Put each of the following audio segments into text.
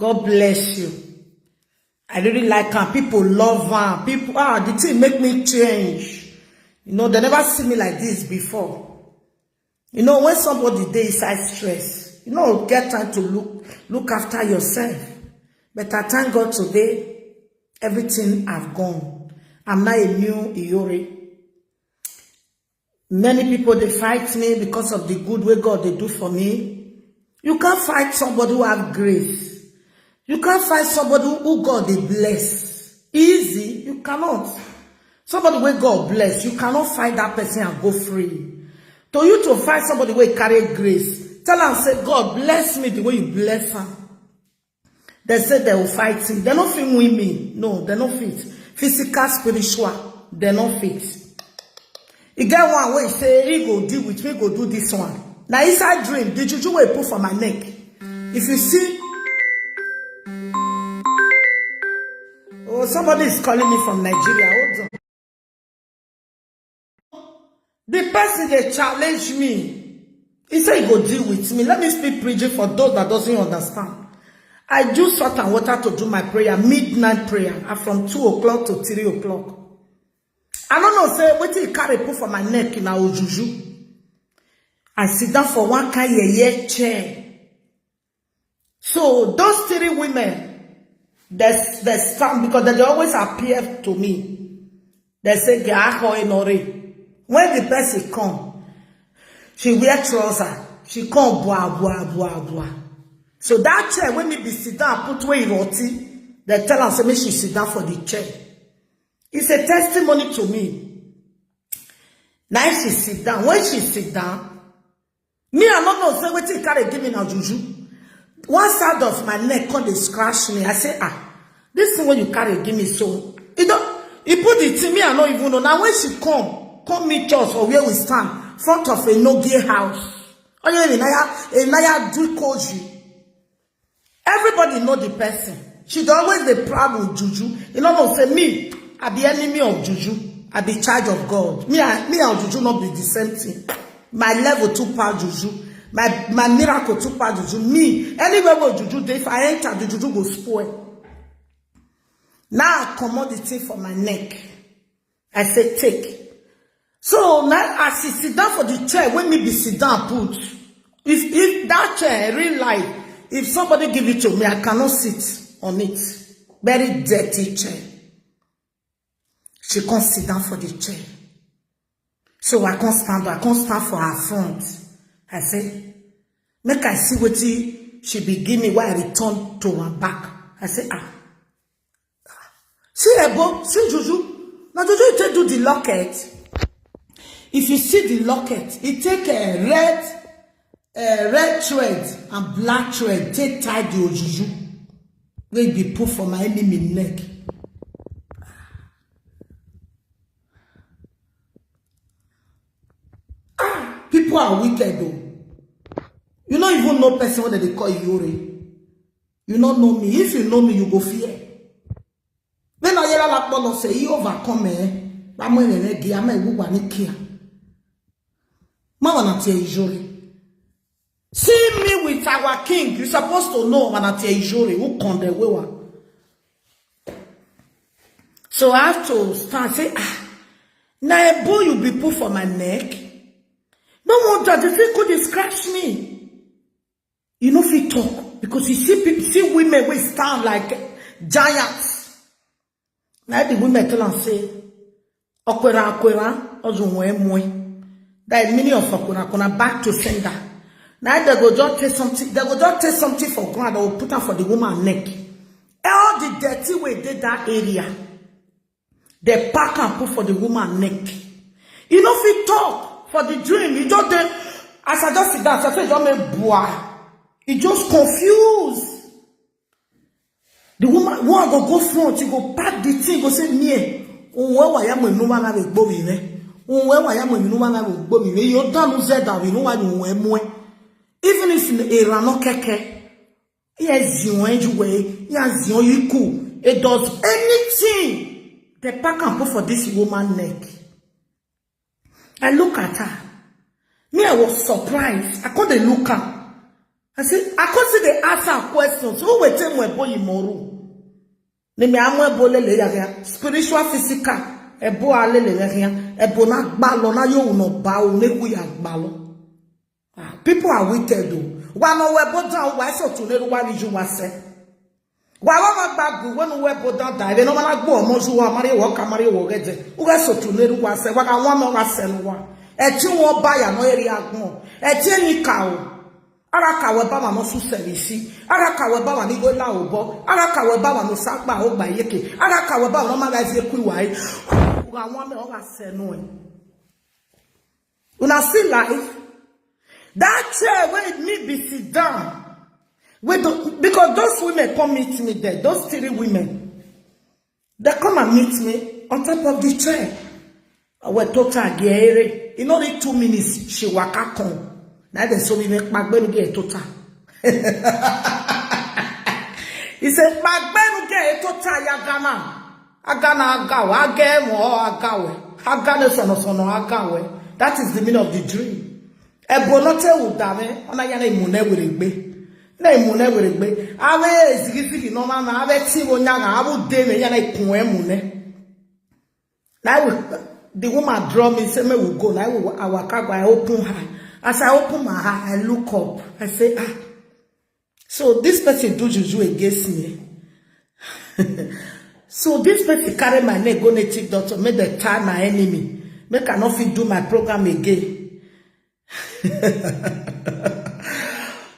God bless you. I really like her. People love her. People, the thing make me change. They never see me like this before. When somebody dey inside stress, get time to look after yourself. But I thank God today, everything have gone. I'm now a new Iyore. Many people, they fight me because of the good way God they do for me. You can't fight somebody who have grace. You can't fight somebody who God they bless. Easy, you cannot. Somebody where God bless, you cannot fight that person and go free. To you to fight somebody where carry grace, tell them, say, God bless me the way you bless her. They say they will fight him. They don't fit with me. No, they don't fit. Physical, spiritual, they don't fit. You get one way, say, he go deal with me, go do this one. Now, inside dream, the juju will put for my neck. If you see, oh, somebody is calling me from Nigeria. Hold on. The person, they challenge me. He said, he go deal with me. Let me speak preaching for those that doesn't understand. I use salt and water to do my prayer, midnight prayer, from 2 o'clock to 3 o'clock. I don't know, say, what you carry put for my neck in our juju. I sit down for one kind of chair. So those 3 women, they stand because they always appear to me. They say, Iyore. When the person come, she wear trouser. She come boah. So that chair, when me be sit down, put away roti, they tell her, say, me she sit down for the chair. It's a testimony to me. Now she sit down. When she sit down, me I don't know, say, what you carry give me now, juju. One side of my neck, come they scratch me. I say, this thing when you carry give me, so, he put it in me, I don't even know. Now when she come meet us or where we stand, front of a no-gay house. Oh yeah, Naya do koji. Everybody know the person. She's always the proud with juju. You know, say me, I be enemy of juju. I be charge of God. Me and juju not be the same thing. My level 2 power juju. My miracle 2 power juju. Me, anywhere where juju, if I enter, the juju go spoil. Now I command the thing for my neck. I say, take. So now as she sit down for the chair, when me be sit down put. If that chair real life, if somebody give it to me, I cannot sit on it. Very dirty chair. She can't sit down for the chair. So I can't stand for her front. I say, make I see what she be give me while I return to her back. I say, see Ebo, see Juju. Now Juju, you take do the locket. If you see the locket, it take a red thread and black thread, take tie the Juju. Will be put for my enemy neck. People are wicked though. You don't even know person what they call Iyore. You don't know me. If you know me, you go fear. When I hear that one say, he overcome me. I'm going to get my Iyore. See me with our king. You're supposed to know Iyore who come the way. So I have to start say, now a boy you be put for my neck. No one that the thing could scratch me. You know if you talk because you see people, see women will stand like giants. Now the women tell and say, Okwera ozunwe. That is meaning of Okwera back to sender. Now they go just take something. They go just take something for ground. They will put her for the woman's neck. All the dirty way did that area. They pack and put for the woman's neck. You know if you talk. For the dream, he just did, as I just sit down, I said, he just confused. The woman go front, he go pack the thing, go say, me, where I am when no one have a bobby, where I am when no one have a bobby, you don't say that we know why you wear more. Even if a rano keke, yes, you way, yes, you cool. It does anything. They pack and put for this woman's neck. I look at her. Me, I was surprised. I couldn't look her. I said, I could see they answer questions. Who will tell me about Imoru? Nemi amwe bole le ya spiritual physical ebo ale le ya ebo na gbalo na yo no ba o neku ya gbalo. People are wicked though. Wa no we bo down wa so to neru wa riju wa se. Wa ma gbagbu when we bo down die no ma gbo omo ju wa mari wo ka mari wo geje. U ga so to neru wa se wa ka wa ma wa se no wa. E ti won ba ya no eri agbon. E ti ni ka o. Ara kawe ba ma no su service. Ara kawe ba wa ni go la obo. Ara kawe ba wa no sagba o gba yeke. Ara kawe ba no ma ga zi ku wa yi. Wa won me o ga se no e. Una see life. That chair where me be sit down. Because those women come meet me there. Those 3 women. They come and meet me on top of the chair. I went to Iyore. In only 2 minutes, she waka come. Now they so we make Magbenu get total. He said, Magbenu get total yagana. Agana agawa, agemo agawe. Agane sono agawe. That is the meaning of the dream. Ebonote udame, ona yana imune weregbe. Na imune weregbe. Awe zigizigi no mama, awe tiwo nyanga, awu deme yana ikun emune. Now the woman draw me, say me will go. Now I open her. As I open my eye, I look up. I say, so this person do juju against me. So this person carry my name, go native doctor, make the tie my enemy. Make I not fit do my program again.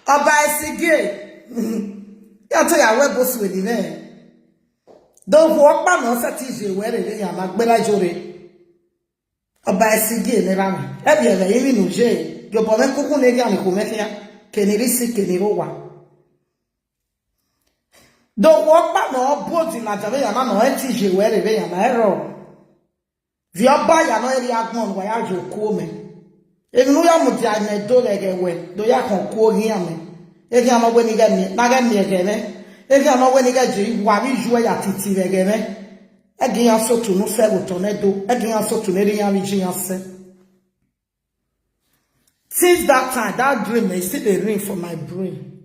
Oba Esige. You tell ya we boss with the don't walk by no satije where they ya magbela jore. Oba Esige ne rami. Ebi ebe yimi nuje. Yo pome kuku ne ga ni kumekia kenirisi kenirowa. Don't walk back no boat in Nigeria na no etije where they ya na error. Vi oba ya no eri agbon wa ya jo ku me. Enu ya mu dia na do lege we do ya kon ku ohin ame. E ga no we ni ga mi na ga mi ege me. E ga no we ni ga ji wa bi ju ya titi lege me. E ga ya so tu no fe wo to ne do. E ga ya so tu ne ri ya mi ji ya se. Since that time, that dream is still a ring for my brain.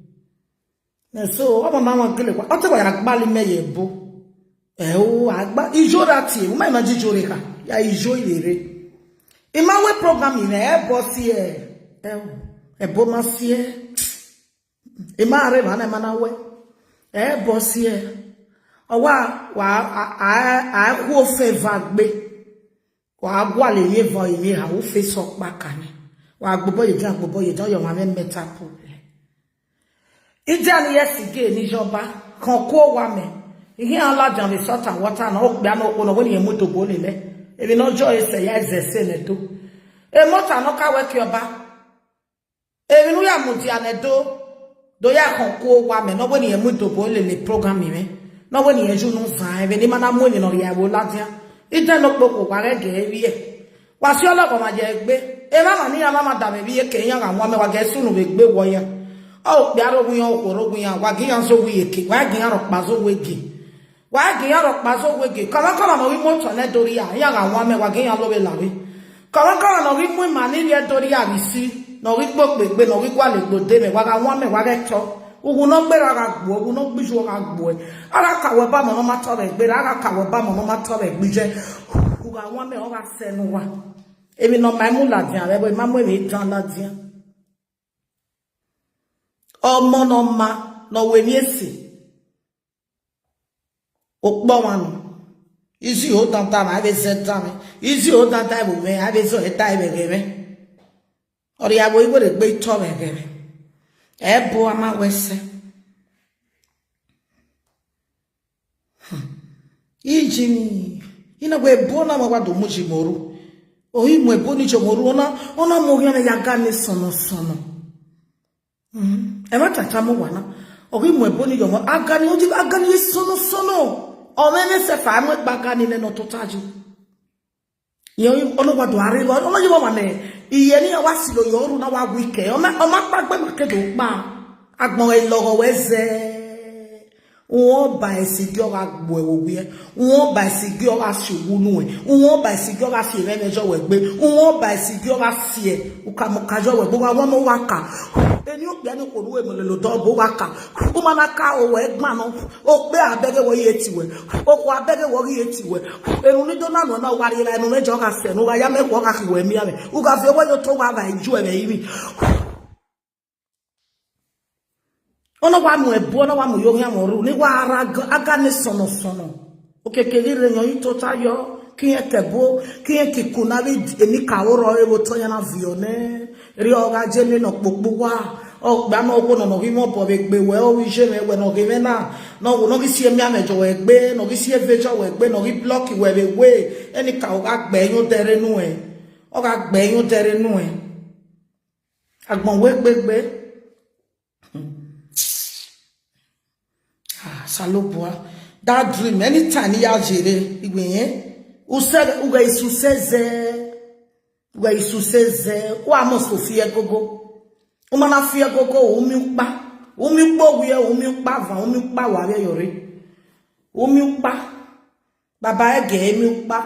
And so, I'm a mama girl. What about Agbali Meyebo? Agba Iyore. Why not Iyore? Ya Iyore. Imawe program in a bossy a bomasie. Imare man manawe. Bossy. I who favor be. Wa Gwale ye voy me, how face up back. Wa gbogbo ye jan yo ma me meta problem. Ijani yesige ni joba kan ko wa me. Ihe ala jan le sort and water na o gba na opo no we ye moto bo le le. Ebi no joy se ya exercise ne do. E moto no ka we ki oba. Ebi nu ya mudi anedo do ya kan ko wa me no we ye moto bo le program me. No we ye ju no fa e ni mana mo ni no ya wo latia. Ije no gboko wa re ge wi e. Wa si ologo ma je gbe. E mama ni ya mama da me bi e ke yan àwọn me wa ge sunu we gbe wo yan o pe aro gun yan okoro gun yan wa gi yan so wi eke wa gi yan ro pa so wege kama no wi mo to ne dori ya yan àwọn me wa gi yan lo we lawe kama no wi mu ma ni ye dori ya bi si no wi gbo pegbe no wi kwa le gbo de me wa àwọn me wa ge to ugun no gbe ra gbo ugun no gbiju ra gbo ara ka we ba mo no ma to be gbe ara ka we ba mo no ma to be gbije ugun àwọn me o ga senu wa. Ebi no mai mu la dian rebo ma mu e jan la dian omo no ma no we mi esi okpo wan isi o tanta ma be se tan isi o tanta bo me a be so e tai be ge me ori abo ibo de gbe to be ge me e bo ama wese ijimi ina we bo na ma wa do mu jimoru. Ohi mwe boni chomoru ona mo yana ya gane sono. E ma tata mo wana. Ohi mwe boni yomo agani sono. O me se fa mo bagani ne no totaji. Yo ono wa do are ono yo wa ne. Iye ni wa silo yoru na wa wike. O ma pagbe ma kedo pa. Agbon e logo weze. Won ba esigyo ga gbo ewowe. Won ba esigyo ga shugunu e. Won ba esigyo ga fi remejo wegbe. Won ba esigyo ga fie. Ukamokajo wegbo wa won waka. Eni o gbe ni ko nuwe mo le lo do bo waka. O ma na ka o we gba no. O pe abege wo yeti we. O ko abege wo yeti we. Enu ni do na no na wari la enu mejo ga se no wa ya me ko ga ki we mi ame. U ga fe wo yo to wa ba iju e be yi. Ono wa mu ebu ono wa mu yo ya moru ni wa aga ni sono okekele re yan yi to tayo kiyen tebo kiyen kikuna bi emi ka oro ewo to yan na vione ri oga je ni no popo wa o gba mo wo no ri mo bo be gbe we o wi je me we no ge na no wo no gi si emi amejo we gbe no gi si evejo we gbe no gi block we be we eni ka o ga gbe yun tere nu e o ga gbe yun tere nu e agbon we gbe Salopua. That dream, anytime ya jere, uga isuseze, wa moso fie gogo. Umana fie gogo, umiukpa wa Iyore. Umiukpa. Baba ege umiukpa.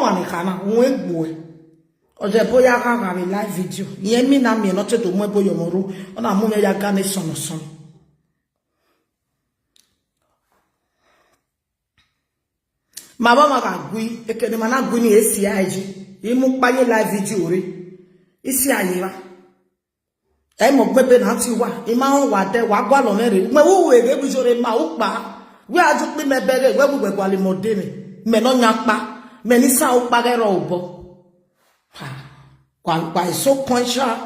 Manikana, uegboe. Oje boya kaka live video. Yemi na mi no cheto mwe boyo moru. Ona mume ya gane sono. Mama ga gui ekene mana gui ni esi aji imu paye live video re isi ayiwa e mo gbebe na ti wa ima wa de wa gwa lo mere me wo we ge bi jore ma u pa we aju pe me bere we bu gwa le mo de me no nya pa me ni sa u pa ge ro ubo ha kwa so conscious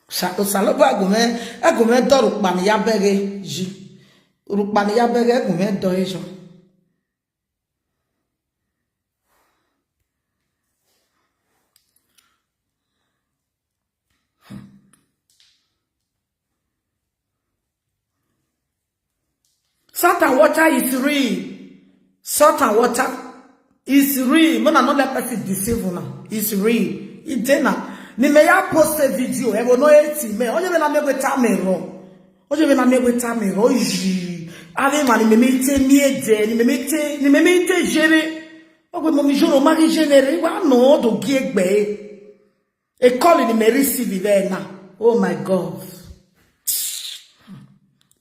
Salobo agume do rukpani ya bege ji. Rukpani ya bege agume do ejo. Salt and water is real. Salt and water is real. Mona no let person deceive una. It's real. Itena. Ni me ya post a video e wono eti me oje be na me gweta me ro yi ave ma ni me mete mi ede ni me mete jere ogwe mo mi joro ma ri genere wa no do gi egbe e call ni me receive there na oh my god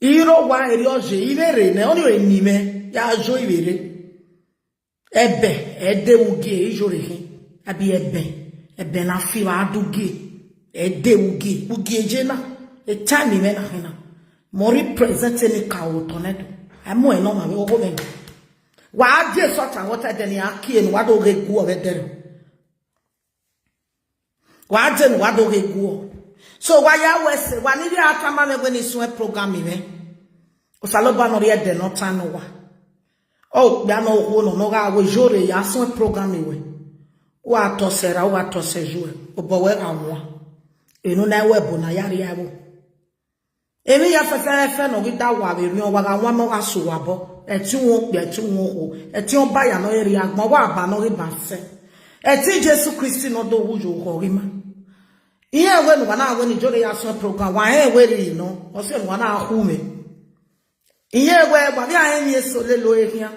iro wa eri oje ibere ne oni eni me ya jo ibere ebe ede ugi e jore hin abi ebe na fi wa aduge ede ugi ejena e tani me na hina mo represent ni ka o tonedo amo e no ma we ogo me wa ade sort and water de ni akie ni wa do ge gu o be dere wa ade ni wa do ge gu so wa ya wese wa ni dia atama me gwe ni so program me o saloba no re de no tan wa o bia no ho no ga we jore ya so program we wa tosera wa tosejue obowe anwa enu na webu na yari yabo emi ya fefe no gida wa be ri wa ga no ga so wabo eti won pe eti won ho eti on ba ya no eri agbon wa ba no ri ba se eti Jesu Kristi no do wujo ho ri ma iye we no na we ni jore ya so program wa he we ri no o se no na hu me iye we gba bi ahen ye so le lo ehia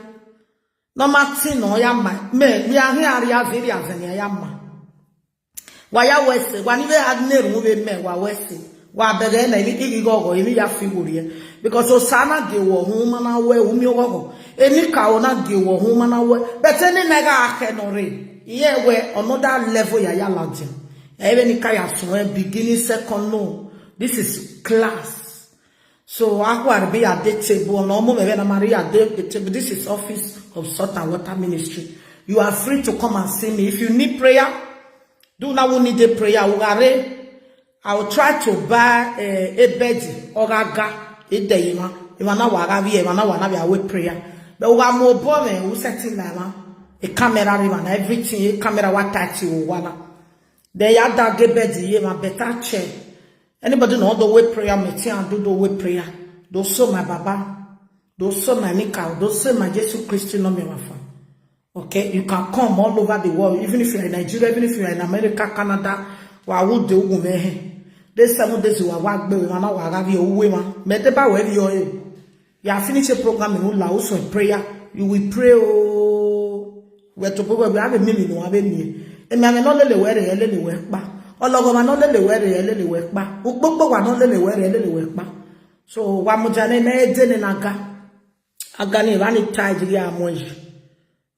no Martin no ya ma me mi ahi ari averi aveni ya ma wa ya wese wa ni be adneru mo be me wa wese wa bege na igi gogo imi ya figure because osana ge wo hu mana we umi gogo emi ka ona ge wo hu mana we bete ni mega akenore iye we another level ya lajin ebe ni ka ya so beginning second no this is class. So I be at the table no more na Maria at the table. This is office of Salt and Water Ministry. You are free to come and see me. If you need prayer, do not need a prayer. I will try to buy a bed or a day. If I know what I will prayer. But we are more boring. We setting a camera and everything. A camera what touch you wanna. They are that bed. You have better chair. Anybody know the way prayer meeting and do the way prayer? Those so my baba, those so my nika, those so my Jesus Christ no me wafa. Okay, you can come all over the world, even if you're in Nigeria, even if you're in America, Canada, wa would do This 7 days you are work, baby, man, I have your woman. Medeba, where you are finish a program in also in prayer. You will pray, oh, where to go, we have a minute, no, have a minute. And I not let the weather, let the work back. All of them not let the weather, let the work back. Ukbo, not let the weather, let the work back. So, one more jane, me, den, and Agani, run it tied, ya, moji.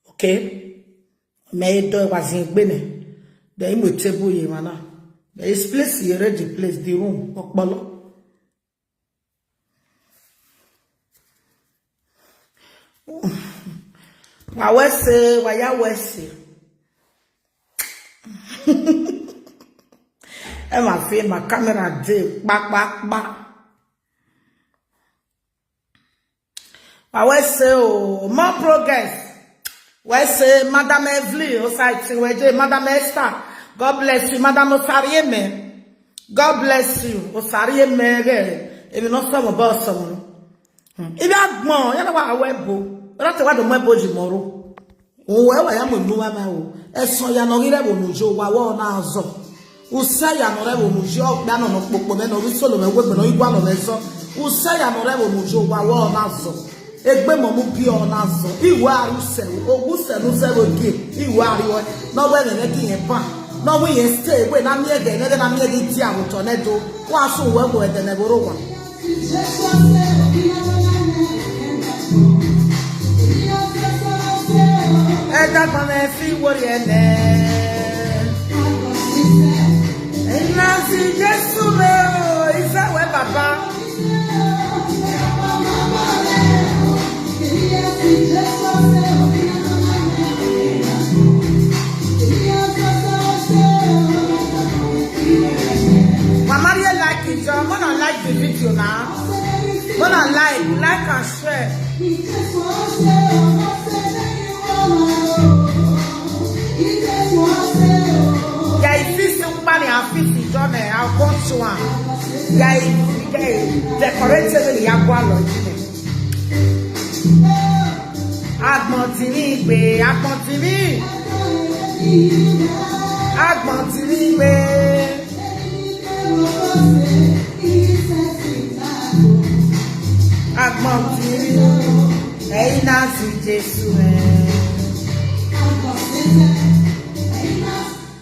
Okay? May do was in Bene. The image table, ye, mana. There is place here, ready place the room. Okbalo. I will say, why I will say. And my face, my camera, back. I will say, oh, more progress. Why say, Madame Evelyn, or say, Madame Esther. God bless you, Madame Osarieme. God bless you, Osarieme. If you not some about someone. If you have more, you know what I web. That's what the web tomorrow. Oh, I am a woman. As so you know, you will show what now. Who say I know ever mujo, down on a bookman or solo and weapon or one of us. Who say I know ever mujo, what now. Egbemo mu bi ona zo iwa use ogu se no se ogie iwa riwo no we ne ki yen pa no we yen stay we na me ege ne na me ege ti awoto ne do wa so we go ede ne boro wa e da ba me fi wori ene e na si Jesu me o isa we baba Mama, you like it, so I'm gonna like the video now. Gonna like and share. Yeah, if it's somebody I feel it on there, I'll come to one. Yeah, decorated the Yagualo. Agmontini be, Agmontini be. Agmontini, hey Nancy Jesu.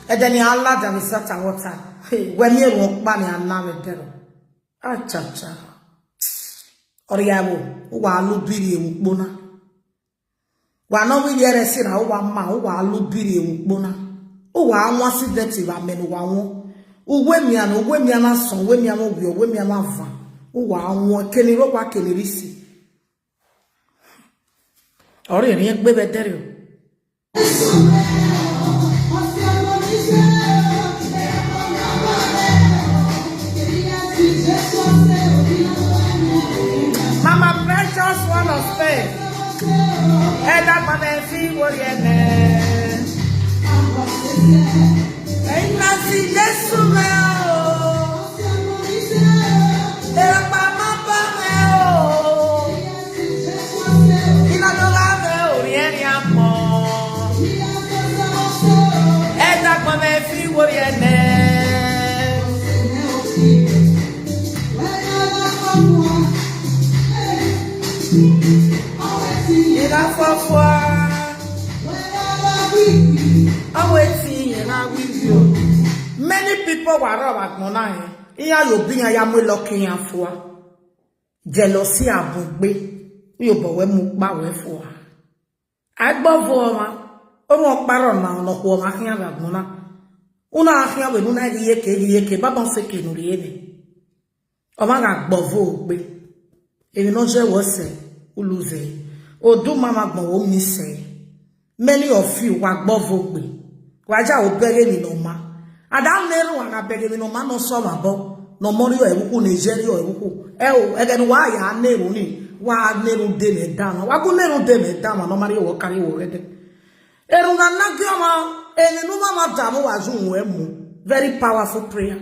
And then Allah that is such a water. Hey, when you walk by me and now with them. Ah, cha. Oriabo, wa lu biri ukbona. Wa no we yere sira wa ma wa lu biri ukbona. O wa anwa sideti wa menu wa won. Uwe mi ana son, we mi ana obi, we mi ana va. O wa anwa keniro kwa kenirisi. Ori ri egbe bedere. Mama precious one of faith. And that man feel what you need. And I see Jesu meo. Era mama meo. Ina no lave orieni amo. And that man feel what you need. Many people were about Mona. Iya yobinya ya mwe loki ya fua. Jealousy abugbe. Yobo we mukba we fua. Agbo fua. Omo paro na ono kwa makia about Mona. Una akia we nuna yeke baba seke nuri ebe. Omaga gbovo gbe. Ebi no je wose uluze. Odu mama gbon o mi se. Many of you wa gbovo gbe. Waja obere ni no ma. Adam neru wa bege ni no ma no so mabo. No mori o ewuku Nigeria o ewuku. Egen wa ya neru ni. Wa neru de me dama. Wa go neru de me dama no mari o kari o rede. Eru na nagioma eni no mama damu wa zun we mu. Very powerful prayer.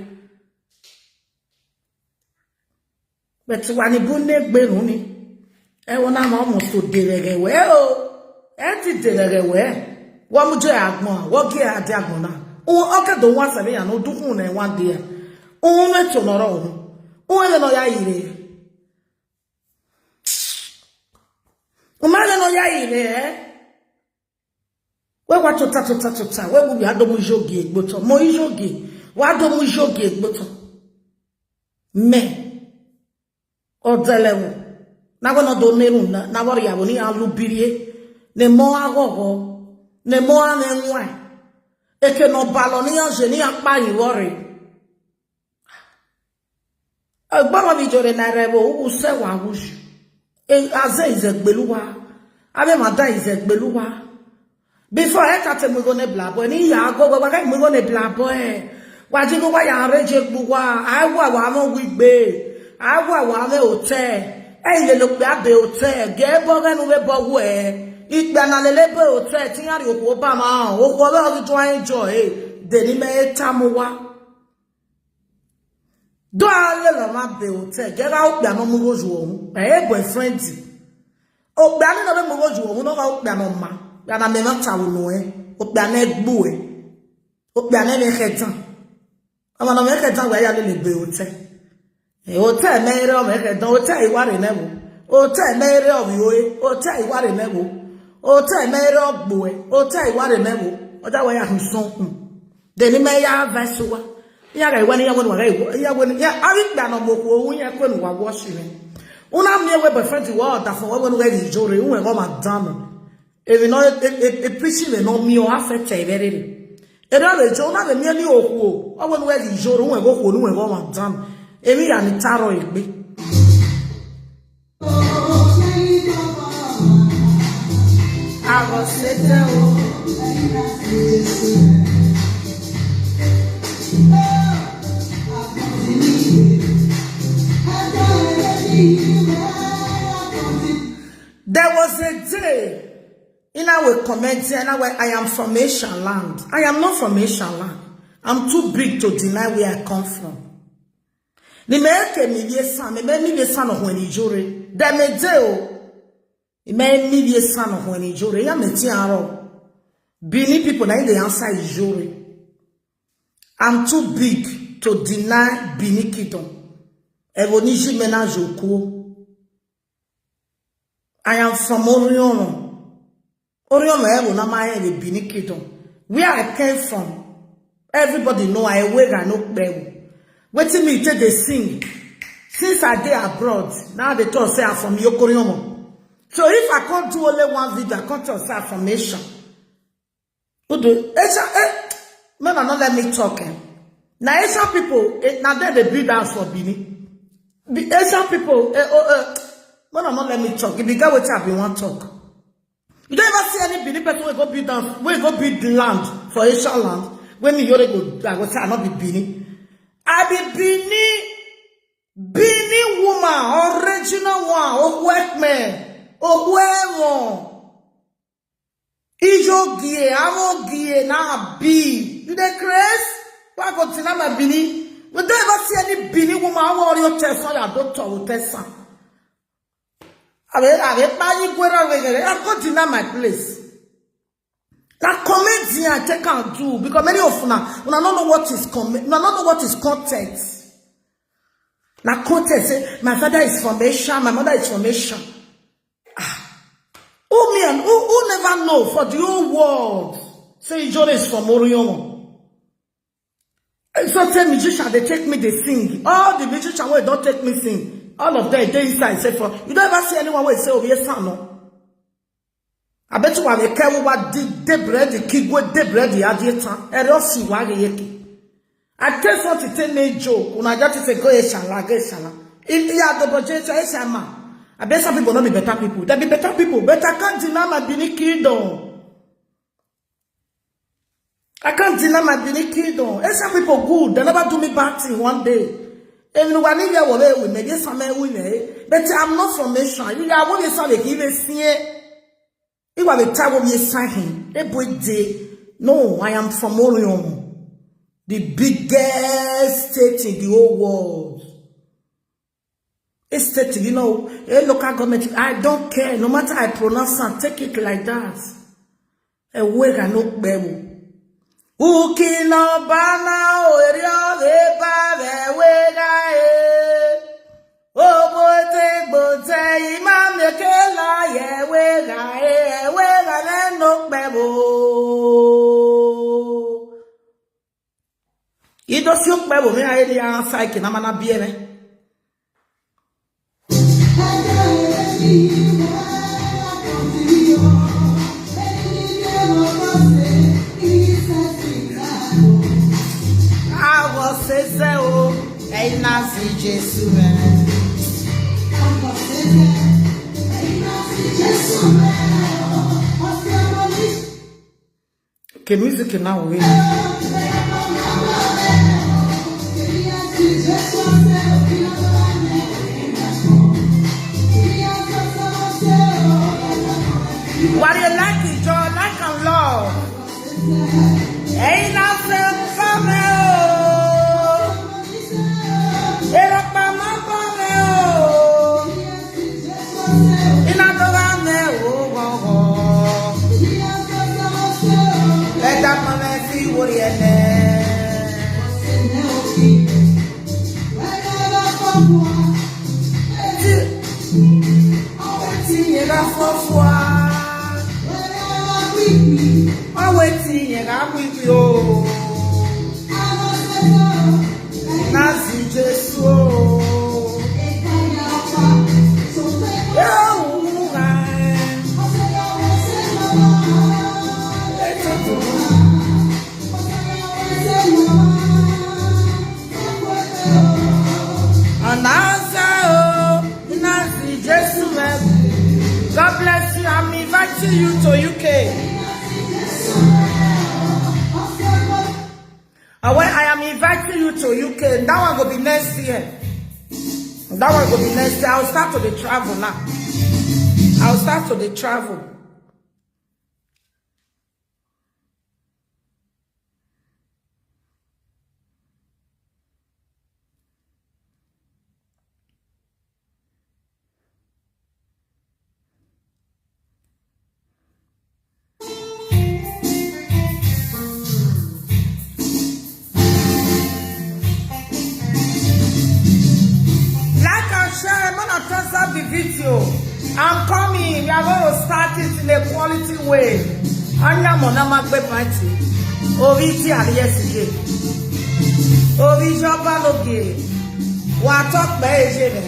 But wani bunne gberu ni. E wona ma almost to derege we o. E ti derege we. Wa mu je agbon, wo ge ade agbon na. O oke do wan sabe ya no dukun na one day. Unwe tonoro. Unwe no ya ire. Umale no ya ire, we wa tota. We will be adomu jogi egboto. Mo jogi. Wa adomu jogi egboto. Me. Odelewu. Na we no do neru na wori ya woni alubirie. Ne mo agogo. Ne mo anenwa. Eke no balo ni anje ni apa Iyore. Agbara mi jore na rebo use wa wuju. Aze izegbeluwa. Abe mada izegbeluwa. Before I got me gonna blabo, and ya go over like me gonna blabo. Why you go by a reject bua? I want with bay. I want a hotel. And you look at the hotel. Get bogan over where it ban a label hotel. Think of Obama or whatever to enjoy. Then he made Tamuwa. Do I let him up the hotel? Get out the Momo's room. My boyfriend. Oh, banning of the Momo's room, no out the mamma. Yana me not tawu noe, opiane gbuwe, opiane me ketan. Ama no me ketan wa ya le be hotel. Hotel me ere o me ketan, hotel Iyore newo. Hotel me ere o Iyore, hotel Iyore newo. Hotel me ere o gbuwe, hotel Iyore newo. Oja wa ya hunsun. Deni me ya vesuwa. Ya ga iwani ya woni wa ga ya woni ya ari gba no boku ohun ya kwenu wa wash me. Una me we boyfriend wa da for we we Iyore, unwe go madam. Even though a preaching may not me or affect a very. A rather, Jonah, the merely or I won't wear the Iyore, who go for no one done. Every and taro it be. I was set down. There was a day. In our comment, I am from Asian land. I am not from Asian land. I'm too big to deny where I come from. The American media son, the media son of when Iyore. The medeo, the media son of when Iyore. Ya metiaro. Bini people na the answer Iyore. I'm too big to deny Bini kingdom. Evoniji menajoku. I am from Orion. Orion Evo na my Bini kingdom. Where I came from, everybody know I wake and no play. Waiting me take they sing. Since I did abroad, now they talk say I'm from Yokoriomo. So if I can't do only one video, I can't tell say I'm from Asia. Who do man, not let me talk. Now Asian people, now they build house for Bini. The Asian people, man, not let me talk. If you get what I want talk. You don't ever see any Bini person will go build down, will go build land for Asian land. When Iyore go, I go say I not be Bini. I be Bini woman, original one, or workman, or whoever. Ijogie, amogie, na be. You dey craze? Why go to my Bini? We don't ever see any Bini woman, or your test, or your doctor will test her. I go deny my place. That comment here I take and do because many of you now don't know what is comment, don't know what is content. Now content say my father is from Asia, my mother is from Asia. Who me and who never know for the whole world say Iyore is from Orion. So tell musicians they take me they sing. All the musicians who don't take me sing. All of them, they inside say for you don't ever see anyone where say, oh, yes, no. I bet you I care what did the bread, the kid with the bread, the adieta, and also why yeki. I tell something to me joke when I got to say, go Eshala. If you are the budget, Eshala. I bet some people don't be better people. They be better people, but I can't deny my Bini kingdom. I can't deny my Bini kingdom. And some people good, they never do me bad thing one day. But I'm not from Asia. You are what you saw the given see. You are the type of your sign. Every day. No, I am from Orion, the biggest state in the whole world. A state, you know, a local government. I don't care. No matter I pronounce it, take it like that. A word I know better. Ukino bana orio eba Bible me I dey answer ke na mana bie me. I was say oh, ain't nazi Jesus man. Que music now we. What do you like it, John? Like and love. Ain't nothing for me. Era pa ma pa me. Ina to ga me o go go. Let that man see what he had. I'm waiting and I'm with you. Nazi Jesus. God bless you. I'm inviting you to UK. I am inviting you to UK. That one will be next year. That one will be next year. I'll start to the travel now. I'll start to the travel. The video. I'm coming. We are going to start it in a quality way. Anya monama gbe party. Oriti aliyesije. Ori joba loge. Wa talk be eje me.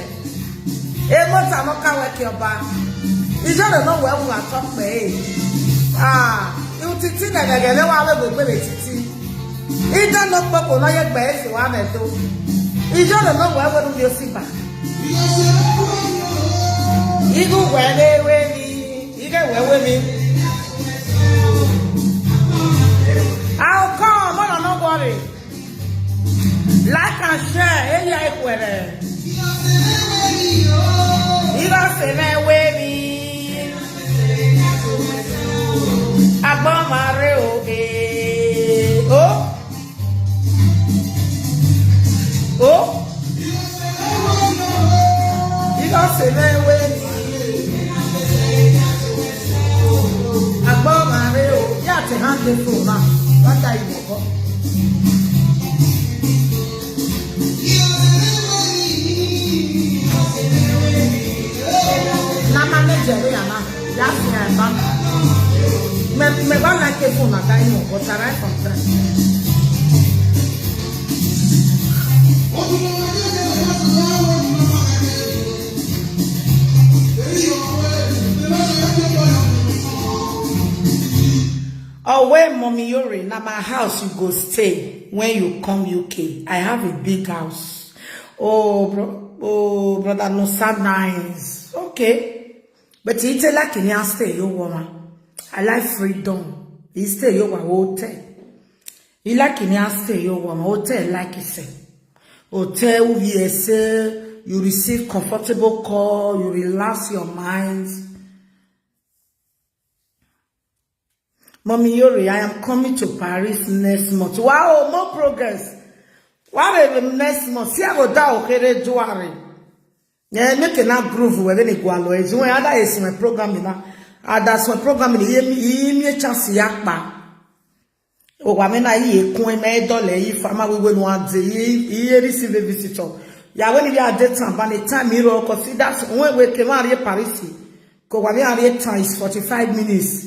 E mo ta mo ka we ki oba. You don't know where we are talk be. You titi na gele wa we gbe be titi. You don't know popo no ye gbe e si wa na do. You don't know where we do si ba. You go where they with me. You get where with me. I'll come, but don't worry. Like and share, hey, yeah, you don't say that with me. I'm my real oh. Oh. You don't say that with me. To hand the phone now. What are you for? Nama Nigeria na. That's me I'm back. Me ba like a phone na guy no, but I from friend. Oh, where Mommy Iyore, now my house you go stay when you come UK. I have a big house. Oh, brother, no sad nice. Okay. But you tell like you stay, you woman. I like freedom. You stay, you want hotel. You like you stay, you want hotel, like you say. Hotel, VSA, you receive comfortable call, you relax your mind. Mommy Iyore, I am coming to Paris next month. Wow, more progress. What is the next month? See, I go down okay, January. Yeah, make a groove where they go along. It's when other is my program now. That's my program. Me chance yakba. O wa me na ye kun me dollar yi farmer we no ade ye receive a visitor. Ya when you are that time, by the time you consider when we came out here Paris. Ko wa me are time is 45 minutes.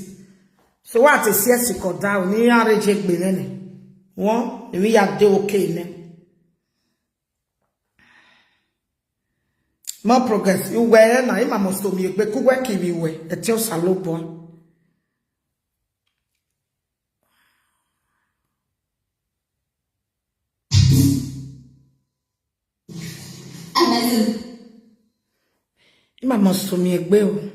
So what is yes you down? Ni are check be nene. One, we are de okay ne. More progress. You wear na ima must to me be ku work we we. E tell salobo. Ima must to me egbe o.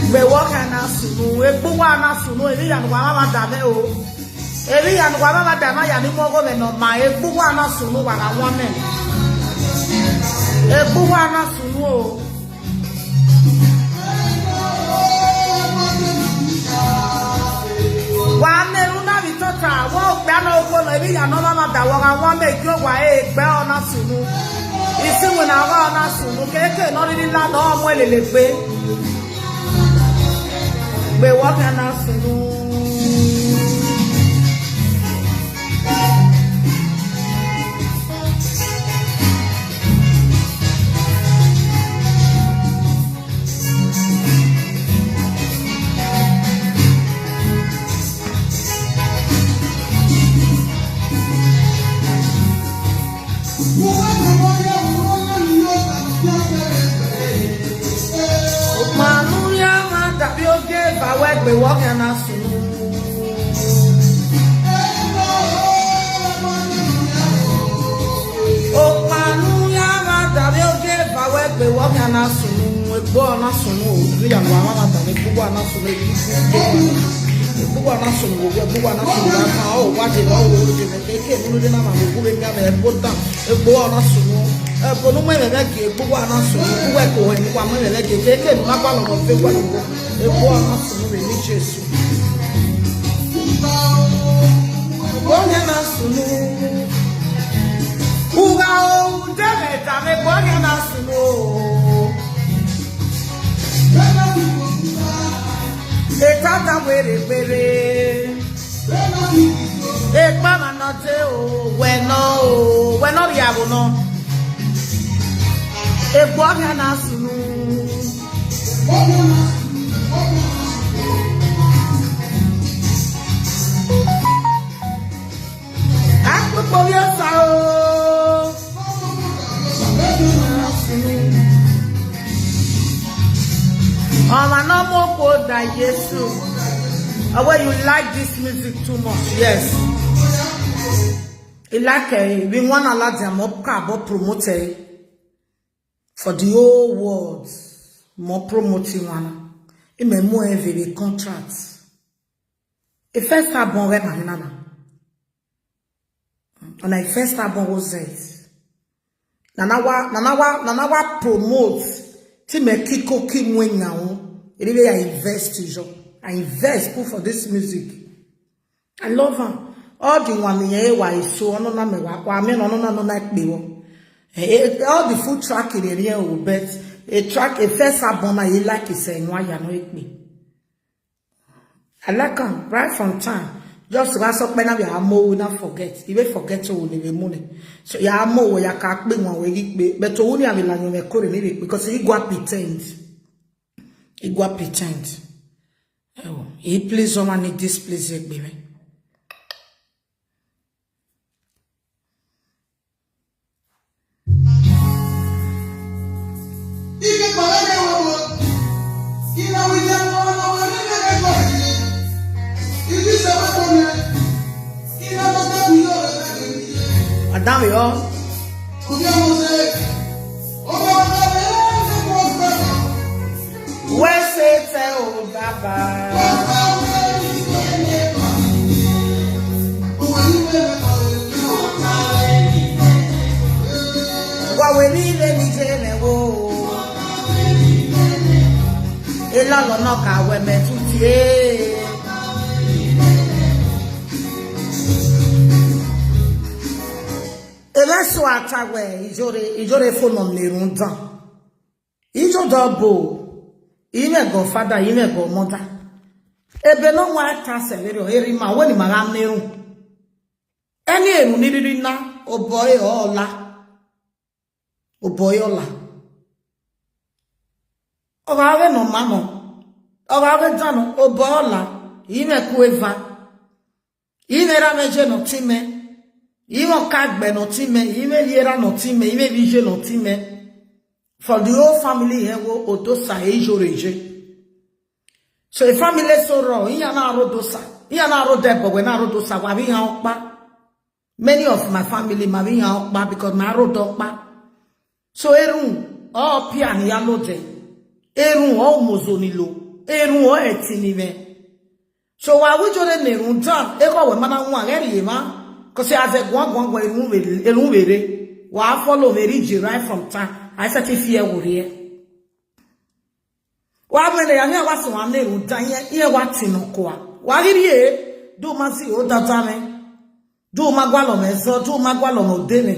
We walk and asunu, we buwa na sunu, ebi ya nuwa mama dame o. Ebi ya nuwa mama dame ya ni mogo le no ma, e buwa na sunu wa na wame. E buwa na sunu o. Wa ne una vitota, wa gba na ogo le ebi ya no mama da wa wame jo wa e gba ona sunu. Isi we na wa ona sunu, keke no ri la no mo elele gbe. We walk and asunu. We walk and asunu. Oh, manu ya ma dabi oge bawe we walk and asunu. We go and asunu. We ya mama mata we go and asunu. We go and asunu. We go and asunu. Oh, what is all the things? We na ma we go and get a put down. We go and asunu. Ponu mo le ke gbogbo ana sunu ku we ko en wa mo le ke ma pa lo mo fe wa lo e bo ana sunu re ni Jesu bo na sunu u ga o de me ta me bo na sunu e ta ta were e pa ma no te o we no ri abo no. E boga na sunu. Aku poyo sao. Oma no mo ko da Yesu. Why you like this music too much? Yes. You like we want to let them up promote for the whole world, more promoting one. It may more heavy contracts. The first album went on and the first album was it. Nanawa promote. Ti me kiko kimwe now. It really I invest I invest put for this music. I love her. All the one me so no na me wa me no like me. All the food track in the area will bet a first album I like is saying why you know it. I like them right from time. Just ras up when we are more, we not forget. Even forget to the money. So you are more you can't be one way, but only I will learn your code because he go pretend. He go pretend. Oh, he please someone need this place, baby. Madame yo. Where say oh baba. Wa we ni le ni jene wo. Ela lo no ka we me tutie. Eleso atawe ijore phone on lerunda. Ijo double. Ime go father, ime go mother. Ebe no wa ta severe o eri ma woni ma ga neru. Eni eru ni riri na o boy ola. O boy ola. O ga we no mano. O ga we jano o boy ola. Ime ku eva. Ime ra meje no time. Ime kagbe no time. Ime yera no time. Ime vije no time. For the whole family here wo odosa Iyore. So a family so raw, iya na ro dosa. Iya na ro debo we na ro dosa wa bi han okpa. Many of my family ma bi han okpa because na ro dokpa. So erun o pia ni ya lode. Erun o mozoni lo. Erun o etini me. So wa we jore ne run dan e ko we mana nwa eri ma. Cause as a gwan erun were. Wa follow me ri right from time. I said if you were here. Wa mene ya nya waso wa na eru dan ye wati no ko a. Wa rie do ma si o data me. Do ma gwa lo me so do ma gwa lo mo de me.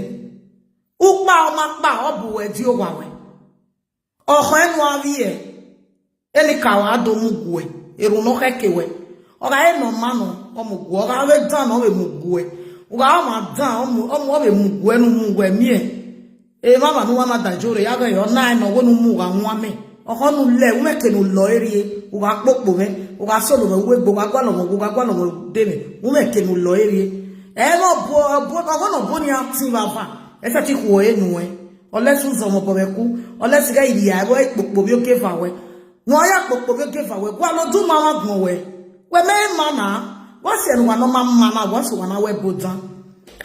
Upa o ma pa obu we di o wa we. Oho enu avi e. Eli ka wa do mu gwe. Eru no keke we. O ga e no ma no o mu gwe. O ga we dan no we mu gwe. O ga ma dan o mu we mu gwe no mu gwe mi e. E mama no ma dajore ya ga yo na no wonu mu ga nwa me oho nu le u meke nu lo eri u ga popo me u ga solo me we gbo ga gwa lo mo de me u meke nu lo eri e no bo no bo ni ati baba e se ti ku enu e ole sun so mo bobe ku ole si ga iri ya bo popo bi o ke fa we no ya popo bi o ke fa we gwa lo du mama gbon we me mana wo se nu wa no mama na wo se wa na we bodan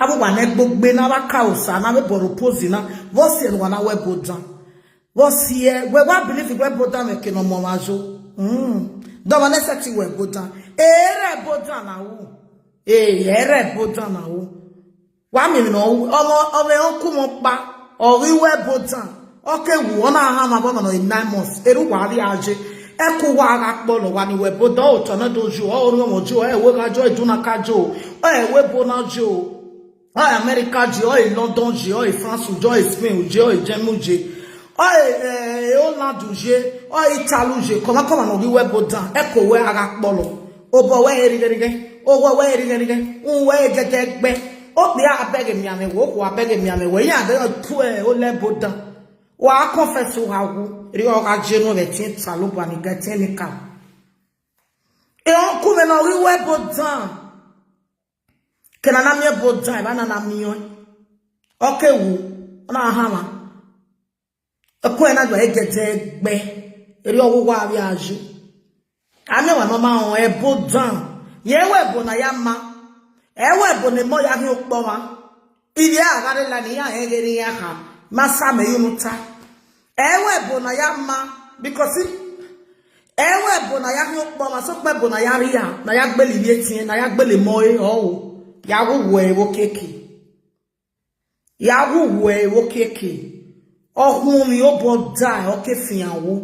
Abu wane gbogbe na wa kausa na we propose na vosi en wana we bodan vosi e we wa believe we bodan me kino mo mazo do wane seti we bodan ere bodan na wo ere bodan na wo wa mi no omo ku mo pa ori we bodan oke wu na ha ma bo no in 9 months eru wa ri aje e ku wa ga polo wa ni we bodan o tona doju o ru mo jo e we ga jo iduna ka jo e we bona jo Oi America ji, oi London ji, oi France ji, oi Spain ji, oi Germany ji, oi Holland ji, oi Italy ji. Koma no we bodan. Eko we aga polo. Obo we eri. Owo we eri. We gege. O bi abeg mi ame wo ko abeg mi ame we ya de tu e o le bodan. Wa confess wa wu. Ri o ga je no be tin salo ba ni gete ni ka. E on ku me no we bodan. Kena na me bodan ba na mi yon oke wu na hama ekwe na do egete gbe eri owo abi aju ame wa mama on e bodan ye we bo na ya ma e we bo ne mo ya hi opo ma ibi agare la ni ya egeri ya ha masa me yunuta e we bo na ya ma because e we bo na ya hi opo ma so pe bo na ya ri ya na ya gbeli bi etin na ya gbeli mo e o Yagu we wo keke. Yagu we wo keke. Ohun mi o bo die o ke fian wo.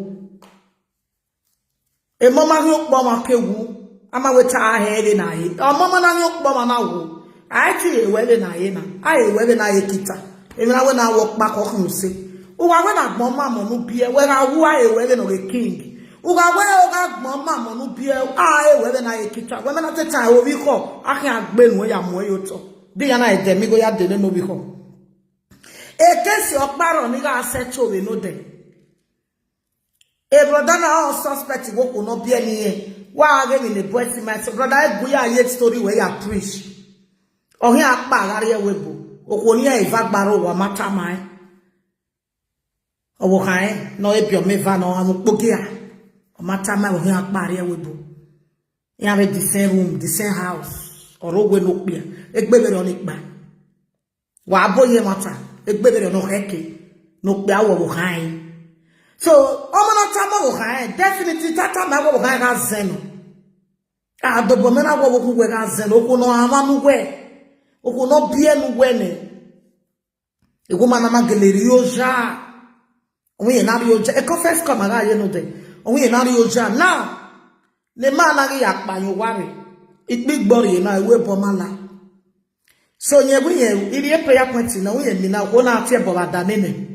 E mama hi okpo ma ke wu. Ama we ta he na he. O mama na hi okpo ma na wu. Ai ti e we na he na. Ai we na he kita. E mi na we na wo pa ko kun se. O wa we na gbon ma mo nu bi e we na wu ai we no the king. Uga we oga gbon ma mo nu bi e we na he kita. We na teta o bi ko. Akin agbenu ya mo yo to. Bi ya na e de mi go ya de no bi ko. E kesi okparo ni ga settle we no de. E brother na all suspect go ko no bi eni e. Wa age mi le boy ti my brother e go ya yet story we ya preach. Ohin apa lare e webo. Oko ni e va gbaro wa mata mai. Owo kan no e bi o me va no amu pogia. Mata mai ohin apa re e webo. Ya be the same room, the same house. Oro we no pia. Egbebere oni pa. Wa aboye mata. Egbebere no heke. No pia wo kan. So, omo na tama wo kan. Definitely tata ma wo kan ga zeno. A do bo me na wo ku we ga zeno. Oku no ama nu we. Oku no bie nu we ne. Ego mana ma geleri oja. Omo na ri oja. E confess come ga ye no de. Omo na ri oja. Now, ne ma na ri apanyo ware. Ikpigbo ye na ewe bo mala. So nye we iri prayer point na we mi na wo na ati ebo bada nene.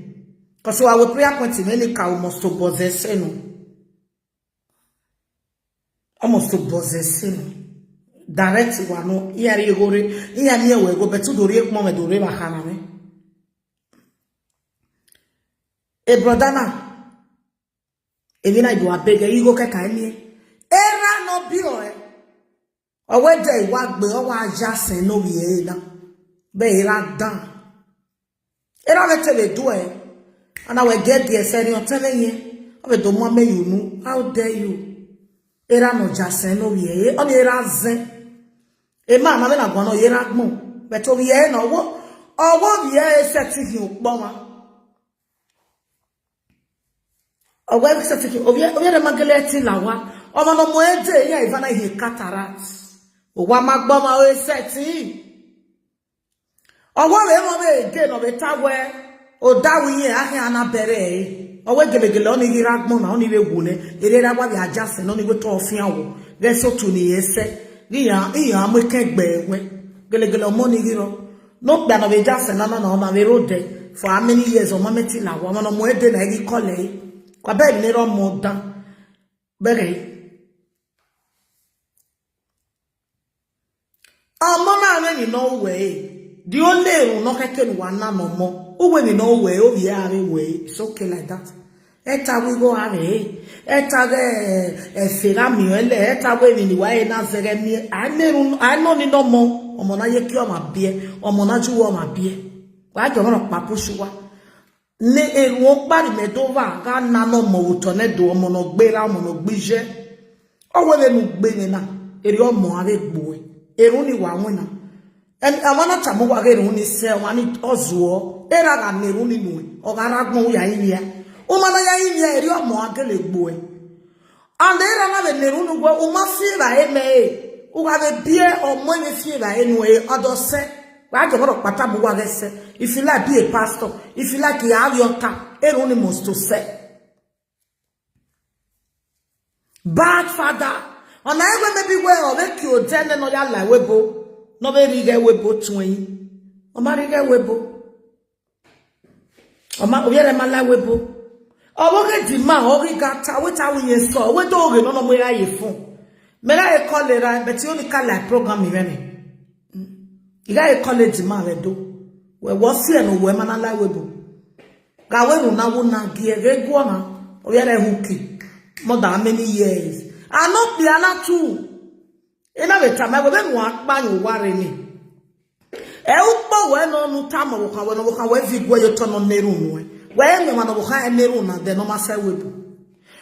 Cause our prayer point in any cow must to possess no. almost to possessing. Direct one, Iyore Iyore, Iyore go betu dori ekmo me dori bakana me. E brother na, evina ibu abege igo keka enie. Era no bio owe de iwa gbe owa ajasen no wie na. Be era dan. Era le tele do and I will get there say you telling you. Obe do mo me you know. How dare you? Era no jasen no wie. On era zen. E ma na me na gwan no yera gbon. But o wie no wo. Owo wie setting you gbon wa. Owo setting you. Owie de mageleti lawa. Omo no mo ede ya ivana he cataract. O wa magbon ma o setting. Owo we mo be again o be tawe. O dawi ye ahe anabere. Owe gelegele oni hira gbon na oni we wune. Ere ra wa bi ajase no ni we to ofia wo. Geso tu ni ese. Iya amweke gbewe gelegele mo ni hiro. No gba no be jase na we rode for how many years o mameti la wo no mo ede na igi kole. Kwa be ni ro mo dan. Bere. Mama we ni no way. The only no keke no wana no mo. Uwe ni no way, o bi are way. It's okay like that. Eta we go are. Eta ge firami ele eta we ni wa na zere mi. I no ni no mo. Omo na ye ki o ma bie. Omo na ju o ma bie. Wa jo mo papo suwa. Ne eru o pari me do va ga na no mo uto ne do omo no gbera omo no gbije. O we nu gbe ni na. Eri omo are gbo. Eru ni wa wona. And I want to move again when he said, one it ozuo, era and neruni nui, or Aragmo Yainia. Umana Yainia, your moagele boy. And there another Nerunu go, Umafira, who have a beer or money fever anyway, other say, like a lot of Patabu say, if you like be a pastor, if you like you have your car, Eronimus to say. Bad father, and I will maybe well, make you tell no yalla webo. No very get webo twin. Oma riga webo. Oma oyere mala webo. Owo ge di ma o ri gata we ta we so we do re no no mo ya ye fun. Me la e call era but you only call like program me me. You ga e call di ma we do. We wo se no we mana la webo. Ga we no na wo na gie ge go na oyere huki. More than many years. I not be ana too. Ina betama we no akpa nyo ware ni. E ukpo we no nu tama wo kan we fi gwo yo to no neru nu we me ma no wo kan neru na de no ma say webu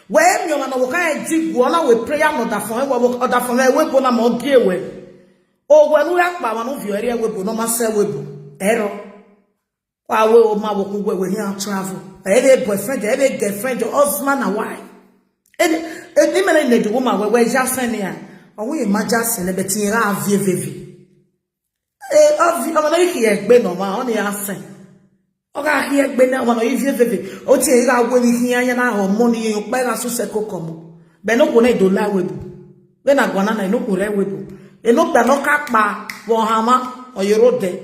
we me ma no wo kan ji gwo na we prayer no da fon we oda fon we webu na ma gie we o we nu akpa ma no vi ere webu no ma say webu ero wa we o ma wo ku we here travel e be boyfriend e be girlfriend husband and wife e me na ne di woman we just send ya owo e maja celebrity ra avievevi ọmọ náà kìí ẹgbẹ́ náà máa ọ́nà yà sẹ́ ọgá kìí ẹgbẹ́ náà wọn yìí fífẹ́fẹ́ ó ti ẹ̀yà awé ní kí yẹn náà ọmọ ní yẹn pẹ́ ra sọ́sẹ́ kókò mọ́ bẹ́ẹ̀ ní kò náà ìdò láwé bù bẹ́ẹ̀ náà gbọ́n náà inú kò rẹ́ wé bù inú gbà náà ká pa wọ́n hàn má ọ̀yẹ́rọ̀ dẹ́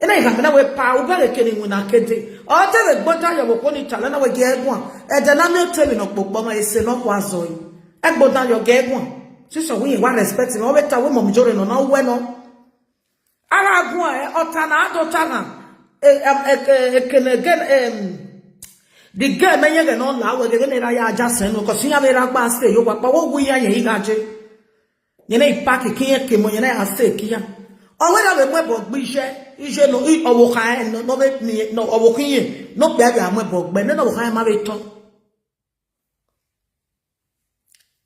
iná ìgbà náà wé pa ó bẹ̀rẹ̀ kéde ìwé náà kéde ọ̀tẹ̀rẹ̀ gbọ́dọ̀ àyẹ̀wò kó ní ìtàlẹ́ náà wé gẹ́ ẹ̀gbọ́n ẹ̀dẹ̀ náà ní òtẹ̀lẹ̀ náà pòpọ̀ ọmọ ẹ̀sẹ̀ náà kó azọ yìí ẹ̀gbọ́dọ̀ àyọ̀ gẹ́ ẹ̀gbọ́n sísọ wíyìn wá respect ní wọ́n bẹ́ ta wé mọ̀míjọ́rẹ̀ náà wẹ́ náà Aragua otana adotana the girl menye ge no la we ge na ya ajasen no ko sinya me ragba stay yo pa wo gu ya yen igaje ye na ipaki kiyen ke mo ye na ya stay kiya o we da be mo gbo ise no owo kan no be ni no owo kiyen no gbe abi amo bo gbe no kan ma be ton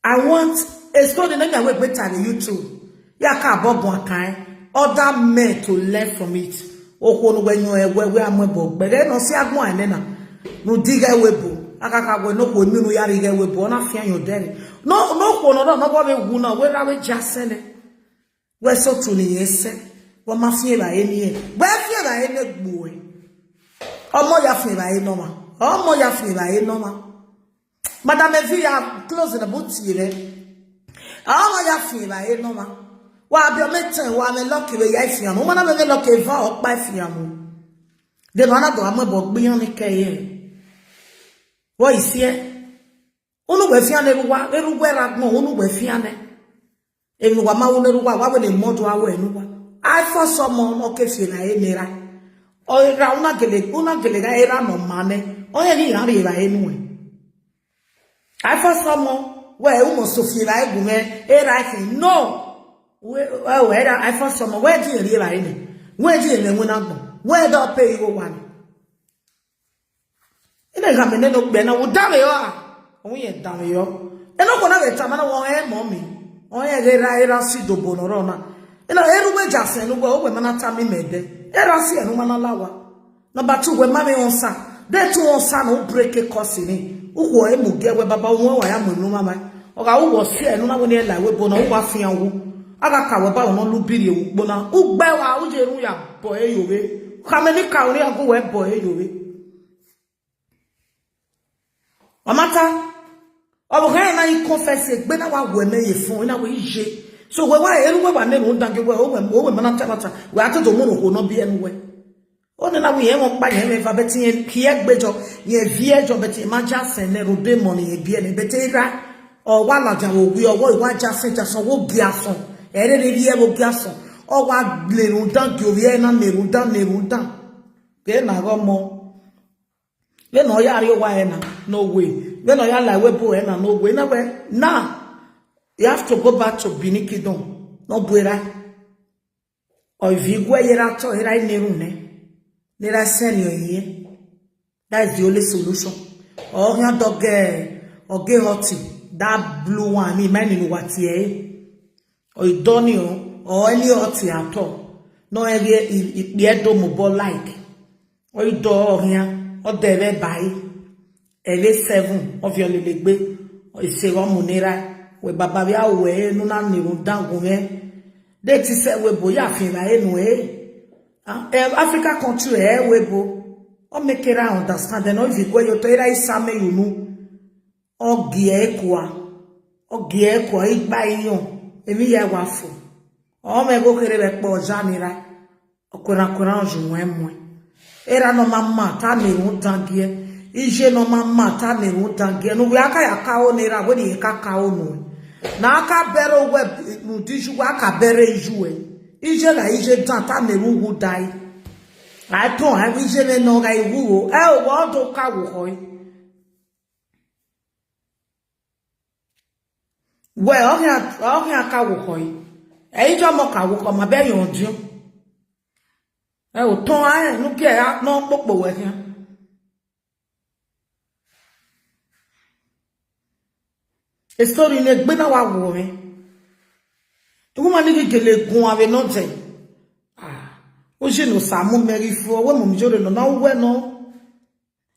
I want a story na ga we better on YouTube ya ka bobo kan other men to learn from it. Okonu when you we amwebo gbere no si agbon ane na no diga webo akaka we no ko ninu yari ge webo na fian yo dere no ko no bo be wu na we ra we jasene we so to ni yese wo ma fie ba eni e we fie ba eni gbo e omo ya fie ba eni no ma omo ya fie ba eni no ma madame vi ya close the boutique omo ya fie ba eni no ma wa bi o meten wa me lucky we ya ifian mo na me lucky va o pa ifian mo de na do amebo gbiyan ni keye wo isi e Unu we fiane ruwa, eruwe ragmo, unu we fiane. Enuwa ma unu ruwa, wawe ne modu awe enuwa. I for someone okay fina enera. O era una gele ga era no mane. O ye ni hari era enwe. I for someone where umo sofira egume era fi no. Where I for someone where do you era ene? Where do you ne wona gbo? Where do pay you one? Ina ga me ne no gbe na wo dame yo a. O ye dame yo. E no ko na be tama na wo e mo mi. O ye era si do bonoro na. Ina eruwe jase no gbo we mana tami mede. Era si enu mana lawa. Number 2 we mame onsa. De tu onsa no break e course ni. Uwo e mu ge we baba won wa ya mo nu mama. Oga uwo si enu na woni e la we bo na uwa fian wo. Aga ka we ba won lu biri e wo na. Ugbe wa uje ru ya bo e yowe. Kameni ka ori ago we bo e yowe. Amata obukan na yi confess egbe na wa wo me ye fun na we je. So we wa eru we ba ne no dange we o we mana tamata we atodo mo no no bi enu we o ne na we e won pa ye me fa beti ye ki egbejo ye vie jo beti ma ja sen ne robe money ye bi ene beti ra o wa la ja wo wi owo iwa ja sen ja so wo gi ason ere re ri e wo gi ason o wa le no dange o ye na ne ru dan ke na go mo le no ya ri o wa e na no way le no ya la we bo e na no way na we na. You have to go back to Binikidon. No buera. Or if you go here to here I nerune. Nera send you here. That is the only solution. Or your dog or get hotty. That blue one, me man in what ye. Or you don't know, or any hotty at all. No area it be a mobile like. Or you do here, or they buy. Ele 7 of your little bit. Or you say one monera. We baba bia we no na ni dango he de ti se we bo ya fin la enu Africa country we bo o make it understand no if you go yo to ira isame you no ogie kwa igba iyan emi ya wa fo o me go kere be po janira okura ju wemwe era no mama ta ni dangie ije no mama ta ni dangie no we aka ya ka o nira we ni ka ka o no na aka bere we nudiju aka bere ijuwe ije la ije tanta meru wu dai I ton ha ije le no ga iwu o wo do ka wo hoi we o ha ka wo hoi ijo mo ka wo ko ma be yanju o ton a nu ke a no popo we kan a story ne gbe na wa wo mi woman ni gele gun awe no je o je no samu meri fu o we mo mi jore no na we no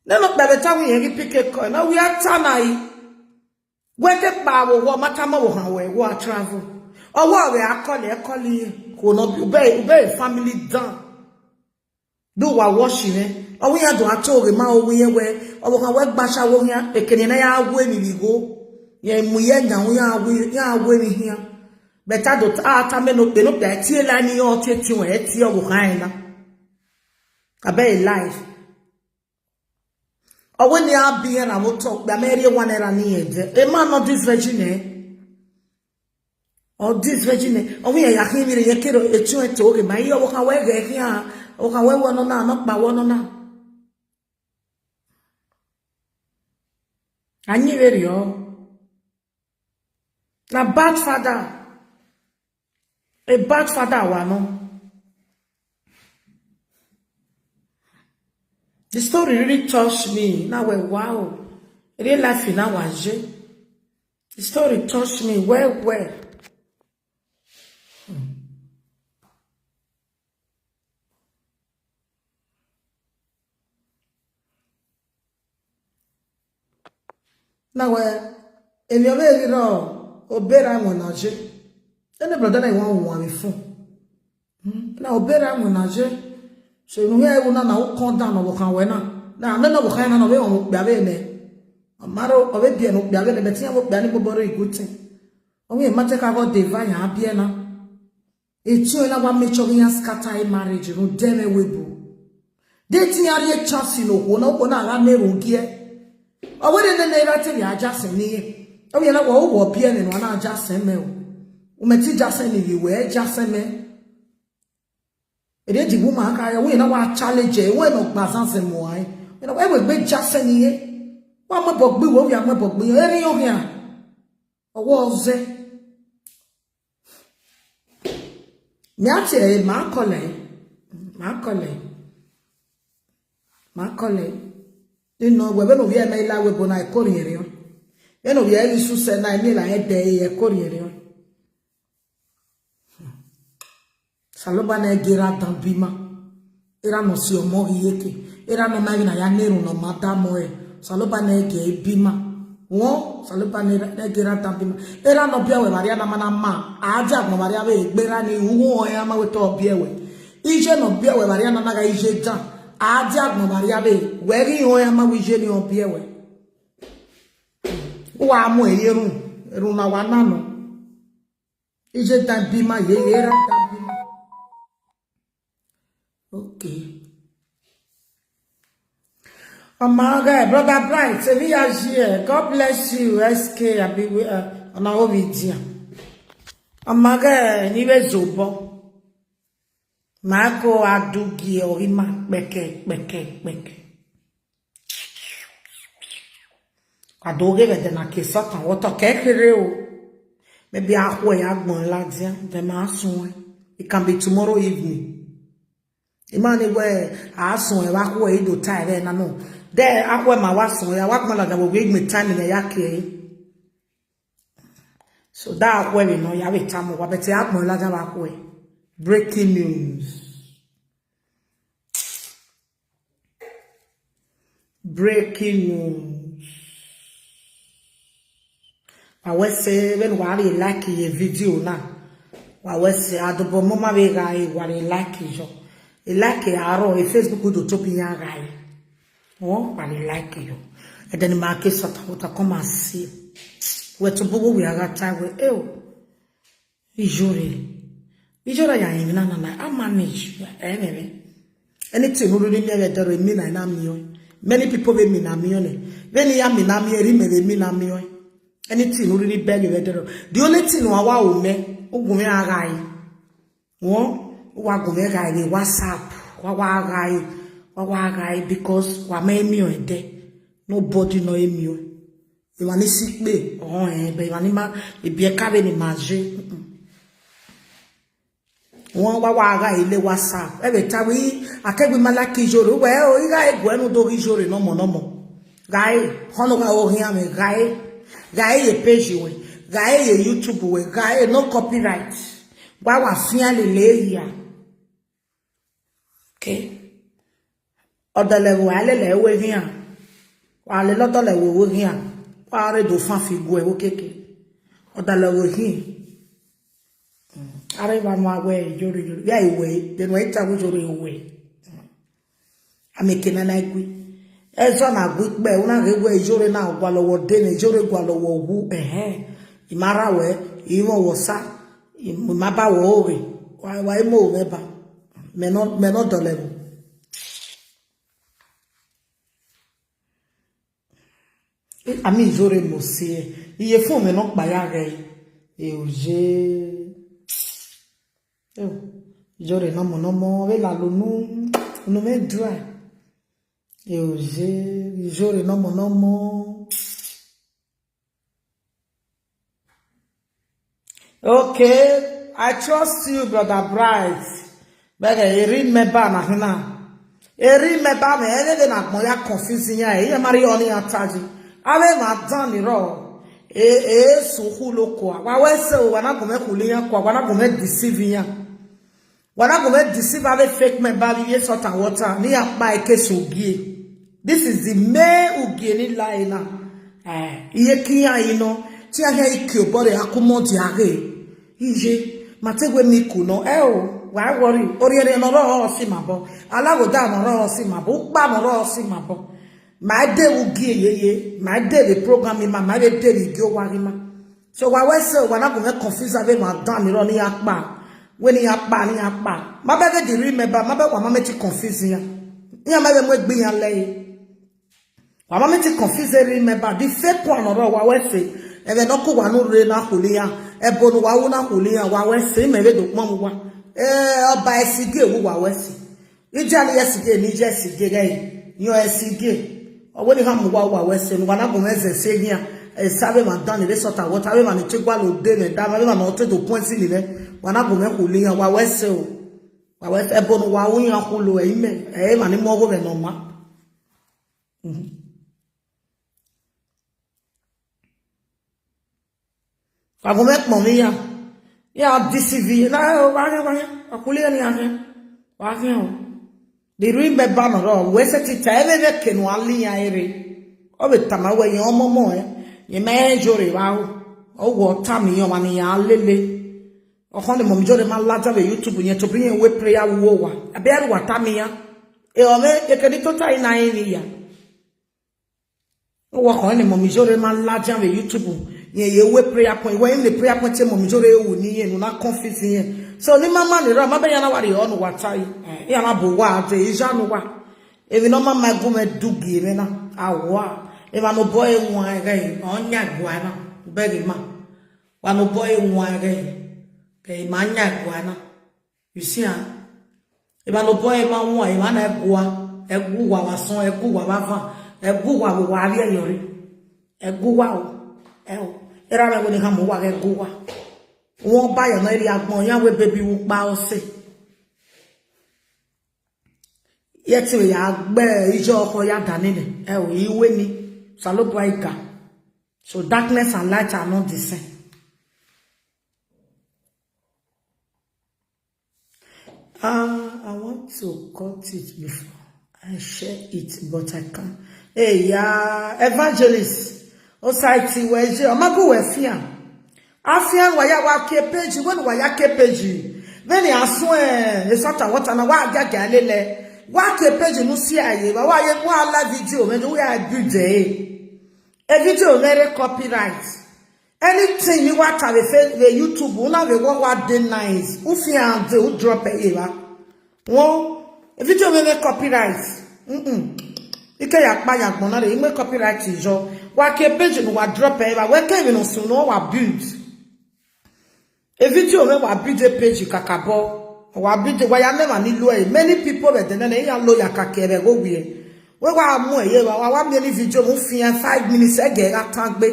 na no pe beta we yen pike ko na we atanai we de pa wo mata ma wo han we wo travel owo we akole ko no be family down do wa washing o we ya do atore ma o we o kan we gba shawo yan ekene na ya wo emi bigo ye muye nyawo ya wo ni hia beta do ta me no pe no pe tie la ni o tie ti we tie wo kan na abe life o we ni abi na mo talk ba me re one era ni eje e man not this virgin or this virgin o we ya kin mi re ye kero e tu e to ke ma yo wo kan we ge hia o kan we wo no na no pa wo no na anyi re yo na bad father a bad father wa no. The story really touched me. Now we wow. Real life in our The story touched me well. Now in your way, obera monaje. Any brother I want one before. Now obera monaje. So no here una na wo kon down no kan we na. Na na wo kan na we on bia be ne. Amaro obe bia no bia be ne betia wo bia ne boboro igutin. O we mate ka go divine abia na. E ti o na wa mecho ya scatter marriage no dem webu. De ti ari chance no ho na na ga na ro gie. o we ne ne rate ni ajase ni o ye na wo pie ni no na ajase me o meti jase ni yi we jase me e di woman aka we na wa challenge e we no gbasanse mo ai e no e we gbe jase ni ye wa mo bogbe wo ya mo bogbe e ri yo hia owo oze Miache makole ino we no we na ila we bona ikoriere yo e no we ali su se na ni la ede e koriere yo saloba na gira tambima era no si omo yeke era no na na ya neru no madamo e saloba na ege bima won saloba na gira tambima era no bia we maria na mana ma aja gbo maria we egbera ni uwo ya ma we to bia we ije no bia we maria na ga ije ja aja gbo maria be we ri o ya ma we je ni o bia we wa mo eru na wa na no ije tambima ye era tambima. Okay. Amaga, brother Bright, we are here. God bless you, SK. On our video. Amaga, niwe zobo. Mako adugi orima beke. Adoge vede na kesota water kekere o. Maybe ahwe agbon ladia. Them asun. It can be tomorrow evening. Imani we asun e wa ko e do time na no there akwa ma wa sun ya wa kuma la go we me time na yake so that akwa we no ya we time wa beti akmo la ja wa ko breaking news I was say when we like a video na I was say adobo mama we ga e wa like jo e like aro e Facebook do topi ya guy oh but e like you and then ma ke sota wota come and see we to bogo we aga time we Iyore ya yin na I manage anything no really me there me na mi many people we me na mi when ya me na mi ri me na mi anything no really beg you there the only thing wa o me ogun me aga yi won wa go me ga ni WhatsApp wa ga because wa me mi o de nobody know emi o e wa ni si pe be wa ni ma e bi e ka be ni maje won wa ga ile WhatsApp e be ta wi akegbe malaki Iyore we o ga egwu enu do Iyore no mo gai hono ga o hia me gai ye page we gai ye YouTube we gai no copyright wa fian le ya. Okay. Odale wa le we hian. Wa le lodo le we hian. Wa re do fan figu e wo keke. Odale we hian. Are ba ma we Iyore. Ya iwe, den we ta wo Iyore iwe. Amekena na igui. Ezo na gui pe una re we Iyore na gwa lowo de na Iyore gwa lowo wu Imara we, imo wosa, imaba wo ore. Wa imo we ba. Me no dolego. Ami Iyore mo se iye fun me no pa ya re oje Iyore no mo we la lo no me dry oje Iyore no mo okay, I trust you, brother Bright. But I remember na hina. I remember me ene na mo ya confusing ya e mari oni ataji. Ave ma dan ni ro. So lo kwa. Wa we se o wana go me kuliya kwa wana go me deceive ya. Wana go me deceive ave fake me ba bi salt and water ni apa eke sogie. This is the main ugie ni lie na. Iye kiya ino ti a he iki obore akumo di age. Ije mategwe mi kuno why worry oriere no ro si mabo alagoda no ro si mabo pa no ro si mabo ma de ugie yeye ma de the program ma de the go warima so why we say we na go me confuse ave ma dan mi ro ni apa we ni apa ma be dey remember ma be wa ma me ti confuse ya ma be mo gbe yan le Mama me te confuse remember the fake one or wa we say e be no ko wa no re na holia e bo no wa wo na holia wa we say me be do pon wa oba esige wo wa we say ijali esige ni je esige gai yo esige owo ni ha mo wa we say no wa na go meze say hia e sabe ma dan le sota water we ma ni chegwa lo de me da ma no to point ni le wa na go me holia wa we say o wa we e bo no wa wo yan ko lo e me e ma ni mo go be no ma I go make money ya. Ya DCV na akuli ni ake. Wa ke o. The remember no ro we set it eve ke no ali ya ere. O be tama we yan omomo ye me jore wa o wo tami yan mani ya lele. O kon de mom jore ma laja be YouTube yen to bring we prayer wo wa. Abi ari wa tami ya. E o me e ke di to tai na ni ya. O wa kon de mom jore ma laja be YouTube ye we prayer point when the prayer point mom jore ewu ni ye no na confuse ye so ni mama ni ra ma be yana wari on watai ya na bo wa ate ija no wa e bi no mama go me dugi me na awa e ma no boy nwa gai onya gwa na be gi ma wa no boy nwa gai ke ma nya gwa na you see e ma no boy ma nwa e ma na egu wa wa son egu wa ba fa egu wa wo wa ri Iyore egu wa o era me woni ha mo wa ge go wa won ba ya na ri agbon yan we baby wu pa o se ye ti ya gbe ijo oko ya dani ni o iwe ni salobo aika so darkness and light are not the same I want to cut it before I share it but I can't hey ya evangelist o site weje o mago we fia afia wa ya wa ke page when wa ya ke page when ya so e sort of water na wa gaga lele wa ke page no si aye wa ye wa la video me we are good a video very copyright anything you want to the YouTube una we what dey nice u fia de u drop e ba won a video me copyright ike ya pa ya gbon na re me copyright ijo wa ke page no wa drop e ba we ke no so no wa build a video me wa build a page kakabo wa build wa ya never ni lo e many people be den na ya lo ya kakere go we wa mu eye wa me ni video mu fi 5 minutes e ge atan gbe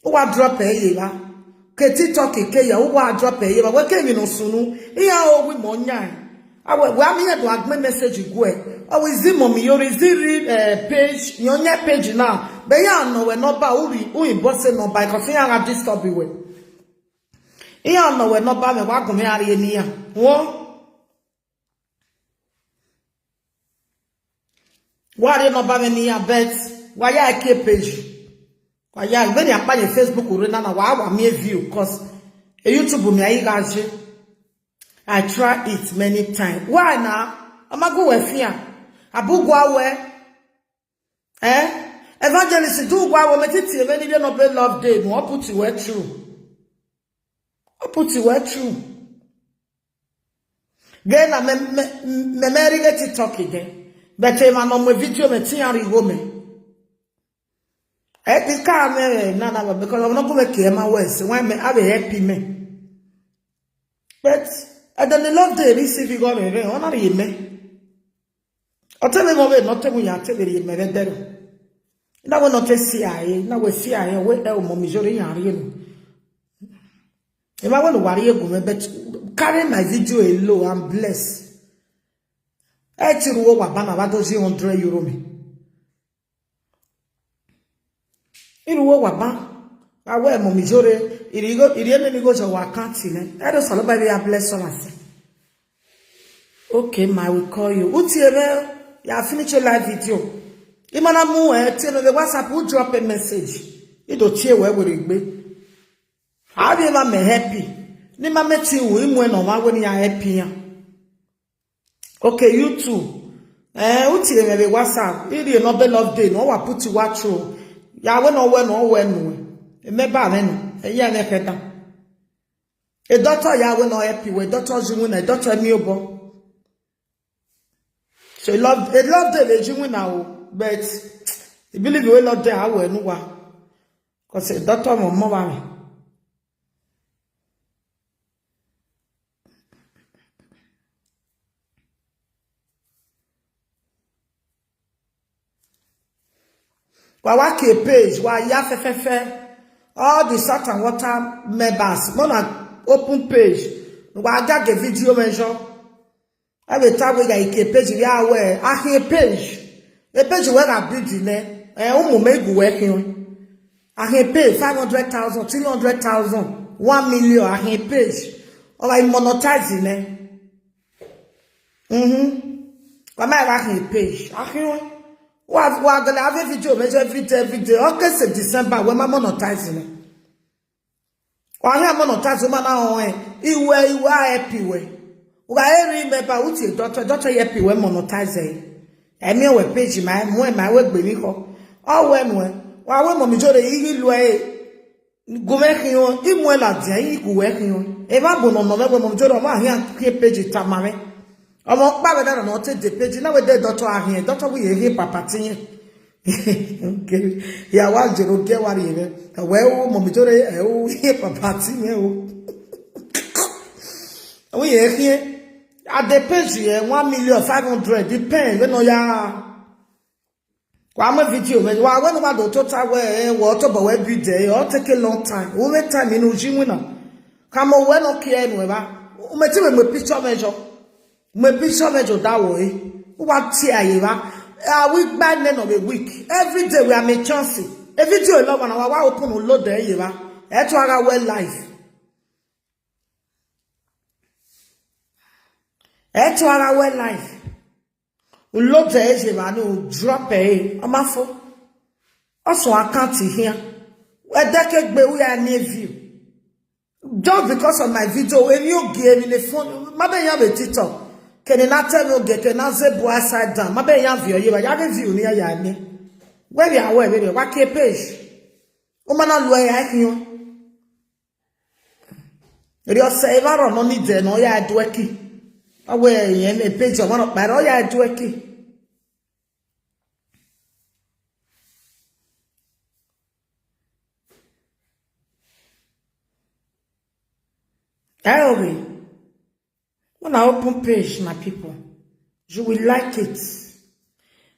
o wa drop e ye ba ke TikTok ke ya o wa drop e ye ba we ke no so no iya o wi mo nya awe wa me do admin message go e o is it mommy your is it page your page now be ya no we no ba u inbox no ba because ya ga disturb we ya no we no ba me wa go me ari eni ya wo wa re no ba me ni ya bet wa ya ke page wa ya when ya pa Facebook re na wa me view cause e YouTube me ayi ga je I try it many times why now amago we fia abugwa we evangelist do gwa we metiti e many no be love day no put it where true gen na me marry get TikTok again but e ma no me video me ti ari go me this car me na because I'm not going to care my words when me have happy me but and then the love day receive you go me honor me o tell me mo be not tell me ya tell me me dero na we not see aye na we see aye we e mo mi jore yan re no e ma we no ware ego me but carry my video alone I'm blessed e ti ruwo wa ba na ba do €100 me iruwo wa ba awe mo mi jore iri ene ni go so wa account ne e do so lo ba be bless all us okay ma we call you uti ebe ya finish your live video imana mu ti no the WhatsApp you drop a message e do tie we gbe how be ma me happy ni ma meti wo imu no ma we ni ya happy ya okay you too uti ebe the WhatsApp iri no be love day no wa put watch o ya we no me ba me no eya me keta e doctor ya we no happy we doctor jimu na doctor mi obo so love the jimu na o but You believe we not there, I will know. Because the doctor will move me. Why page? Why all the salt and water members, mona open page. Why got the video measure? Every time we get a page, we are aware. I hear page. A page where I build in there. I make working. I hear page 500,000, 300,000, 1 million. I hear page. Or I monetizing it. Why I hear page? I hear. We're gonna have a video measure every day. August and December, when my monetizing it. Why am monetizing man? You are happy way. Why remember what your daughter happy when monetizing? I mean, we page my work beneath her. Oh, when why mommy Joe, you way go working on him well at the go working on. If I go on November, Mom Joe, my here page it tamare. I'm not bad at not take the page. Now with the daughter are here. Daughter we hear papa thing. Okay. Yeah, what you get what you well, mommy Joe, hear papa thing. We here at the page here 1,500,000 depends when you are. One video when you are when the total water but every day or take a long time. We make time in Ujimuna. Come on, when okay anyway. We take a picture measure. My picture measure that way. What here we buy men of a week. Every day we are making chances. Every day we love and our open will load there. That's why I well life. That's why I well life. We load there. We drop a. I'm a fool. Also I can't here. Where decade we are near you. Just because of my video, when you gave me the phone, maybe you have a TikTok. Can you not tell me can I say boy side down? Maybe you have you have view near ya. Where you are, where you are, what page? Umana lawyer, I can you say, I don't need them, or ya do a key. Away, and a page of one of my, or ya do a key. Iyore. When I open page, my people, you will like it.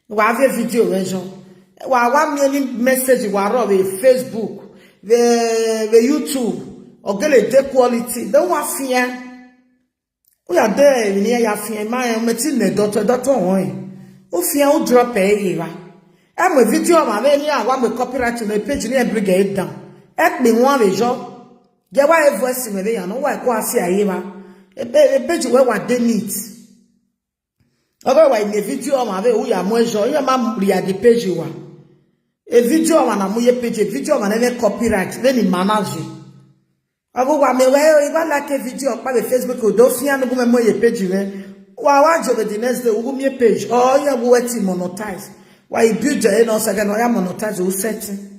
We have a video version. We have 1 million message. We have the Facebook, the YouTube, or get a day quality. Don't want fear. We are there near your fear. My meeting the daughter on. Oh, fear will drop a I'm a video of my any I want the copyright to the page near brigade down. Help me one vision. Get why voice in the know why I see a a page where what they need. Otherwise, in a video of my way, are more joy. Your mom read the page you are. A video of an amuye page, a video of an copyright, then in manage. I go, I may well, if I like a video of the Facebook, or don't see any woman more page. Why, watch over the next day, who me page, or you are waiting monetize. Why you build your own second, or you monetize, who setting.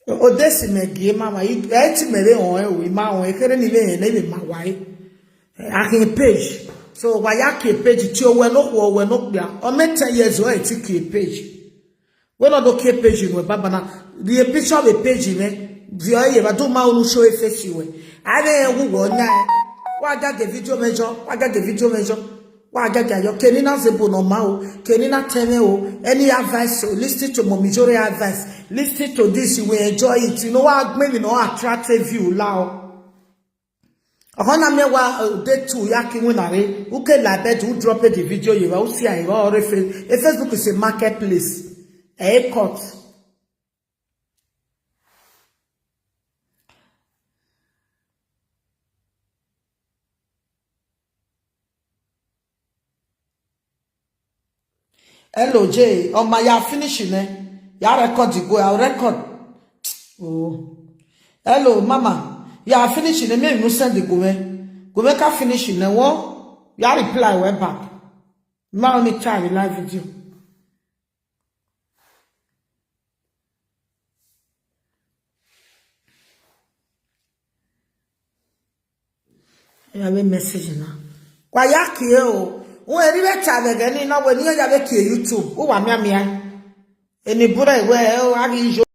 Odesi megie mama eti mere on we ma on ekere ni le yen le ma wai akin page so why akin page ti o we no bia o me 10 years o eti ki page we no do ki page no baba na the picture of a page me di o ye ba do ma onu show face we are wu wo nya wa ga the video measure wa ga yo kenina zebo no ma o kenina teme o any advice o listen to momijore advice listen to this you will enjoy it you know what maybe no attractive view lao ohona me wa day 2 yaki winare who can like that who drop the video you will see I or Facebook is a marketplace a court. Hello Jay, on my ya finishing ya record you go I'll record. Oh. Hello mama, ya finishing me no send the go make ka finishing wo ya reply we back. Now me try live video. You have a message now. Kwa yaki o. When you be chave gani na when you have a YouTube. Who wa mia mia. Eni bure we o agi